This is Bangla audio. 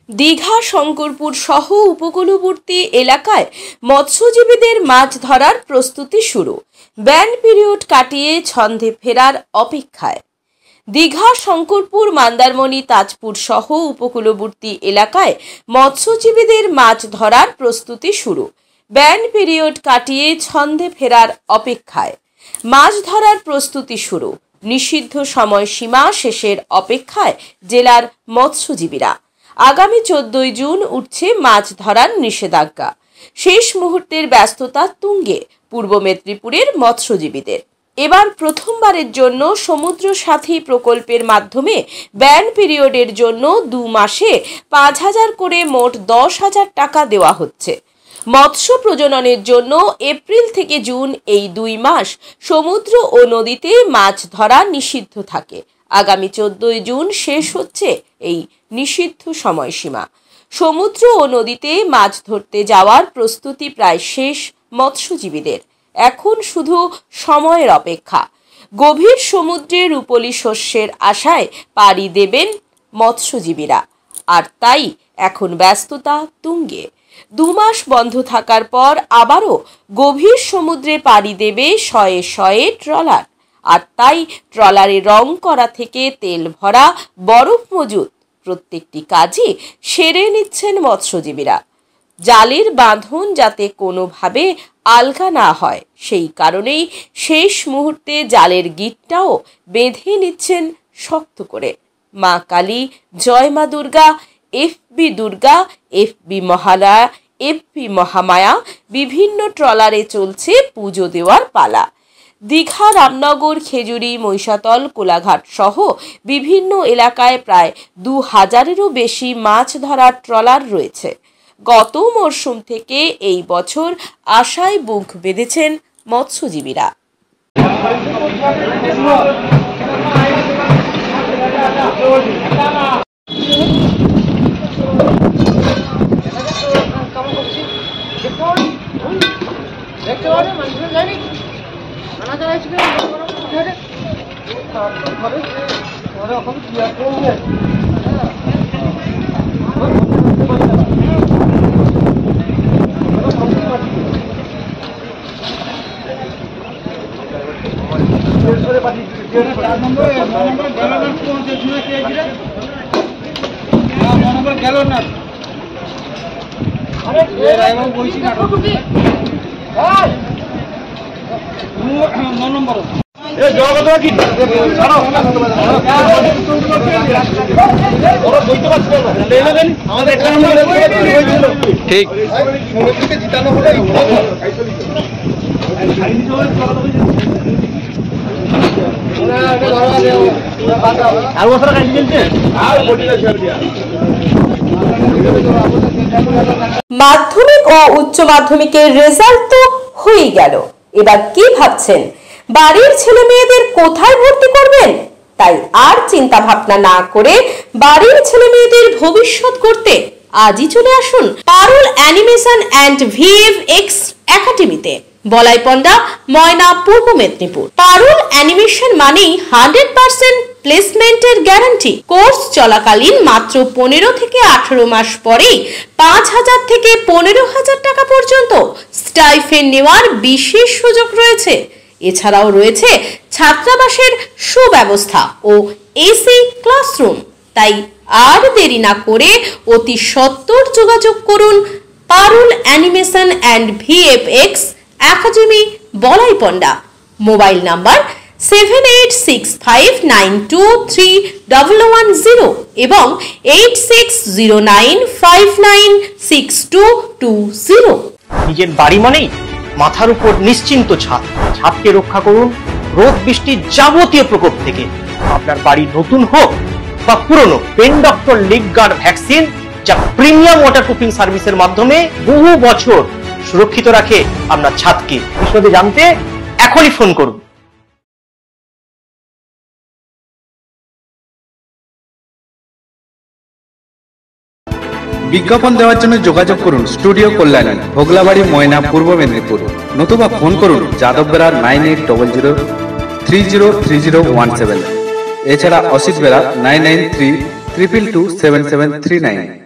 দীঘা শঙ্করপুর সহ উপকূলবর্তী এলাকায় মৎস্যজীবীদের মাছ ধরার প্রস্তুতি শুরু। ব্যান পিরিয়ড কাটিয়ে ছন্দে ফেরার অপেক্ষায়। দীঘা শঙ্করপুর মন্দারমণি তাজপুর সহ উপকূলবর্তী এলাকায় মৎস্যজীবীদের মাছ ধরার প্রস্তুতি শুরু। ব্যান পিরিয়ড কাটিয়ে ছন্দে ফেরার অপেক্ষায়। মাছ ধরার প্রস্তুতি শুরু। নিষিদ্ধ সময়সীমা শেষের অপেক্ষায় জেলার মৎস্যজীবীরা। আগামী 14 জুন উঠছে মাছ ধরার নিষেধাজ্ঞা। শেষ মুহূর্তের ব্যস্ততা তুঙ্গে পূর্ব মেদিনীপুরের মৎস্যজীবীদের। এবার প্রথমবারের জন্য সমুদ্র সাথী প্রকল্পের মাধ্যমে ব্যান পিরিয়ডের জন্য 2 মাসে 5,000 করে মোট 10,000 টাকা দেওয়া হচ্ছে। মৎস্য প্রজননের জন্য এপ্রিল থেকে জুন এই 2 মাস সমুদ্র ও নদীতে মাছ ধরা নিষিদ্ধ থাকে। আগামী 14 জুন শেষ হচ্ছে এই নিষিদ্ধ সময়সীমা। সমুদ্র ও নদীতে মাছ ধরতে যাওয়ার প্রস্তুতি প্রায় শেষ মৎস্যজীবীদের। এখন শুধু সময়ের অপেক্ষা। গভীর সমুদ্রে রূপলি শস্যের আশায় পাড়ি দেবেন মৎস্যজীবীরা। আর তাই এখন ব্যস্ততা তুঙ্গে। 2 মাস বন্ধ থাকার পর আবারও গভীর সমুদ্রে পাড়ি দেবে শয়ে শয়ে ট্রলার। আর তাই ট্রলারে রং করা থেকে তেল ভরা, বরফ মজুত প্রত্যেকটি কাজই সেরে নিচ্ছেন মৎস্যজীবীরা। জালের বাঁধন যাতে কোনোভাবে আলগা না হয় সেই কারণেই শেষ মুহূর্তে জালের গিঁটটাও বেঁধে নিচ্ছেন শক্ত করে। মা কালী, জয় মা Durga, FB Durga, FB Mahalaya, FB Mahamaya বিভিন্ন ট্রলারে চলছে পুজো দেওয়ার পালা। দীঘা, রামনগর, খেজুরি, মহিষাতল, কোলাঘাট সহ বিভিন্ন এলাকায় প্রায় 2,000-এরও বেশি মাছ ধরার ট্রলার রয়েছে। গত মরশুম থেকে এই বছর আশায় বুক বেঁধেছেন মৎস্যজীবীরা। ঠিক মাধ্যমিক ও উচ্চ মাধ্যমিকের রেজাল্ট তো হয়ে গেল। এবার কি ভাবছেন, বাড়ির ছেলে মেয়েদের কোথায় ভর্তি করবেন? তাই আর চিন্তা ভাবনা না করে বাড়ির ছেলে মেয়েদের ভবিষ্যৎ করতে আজই চলে আসুন পারুল অ্যানিমেশন অ্যান্ড ভিএফএক্স একাডেমিতে, বলাইপন্ডা, ময়না, পূর্ব মেদিনীপুর। পারুল অ্যানিমেশন মানেই 100% প্লেসমেন্টের গ্যারান্টি। কোর্স চলাকালীন মাত্র 15 থেকে 18 মাস পরেই 5,000 থেকে 15,000 টাকা পর্যন্ত স্টাইফেন্ড নেওয়ার বিশেষ সুযোগ রয়েছে। এছাড়াও রয়েছে ছাত্রাবাসের সুব্যবস্থা ও এসি ক্লাসরুম। তাই আর দেরি না করে অতি সত্বর যোগাযোগ করুন Parul animation and VFX academy, Balaipanda. Mobile number 7865923110 এবং 8609596220। নিজের বাড়ি মানেই মাথার উপর নিশ্চিন্ত ছাদ। ছাদকে রক্ষা করুন রোদ বৃষ্টির যাবতীয় প্রকোপ থেকে। আপনার বাড়ি নতুন হোক বা পুরনো, pen doctor leak guard vaccine, যা প্রিমিয়াম ওয়াটারপ্রুফিং সার্ভিসের মাধ্যমে বহু বছর সুরক্ষিত রাখে আপনার ছাদকে। বিশদে জানতে এখনই ফোন করুন। বিজ্ঞাপন দেওয়ার জন্য যোগাযোগ করুন স্টুডিও কল্যাণী, ভোগলাবাড়ি, ময়না, পূর্ব মেদিনীপুর। নতুবা ফোন করুন যাদববেড়া 9800303017। এছাড়া অসিত বেড়া 9932227739।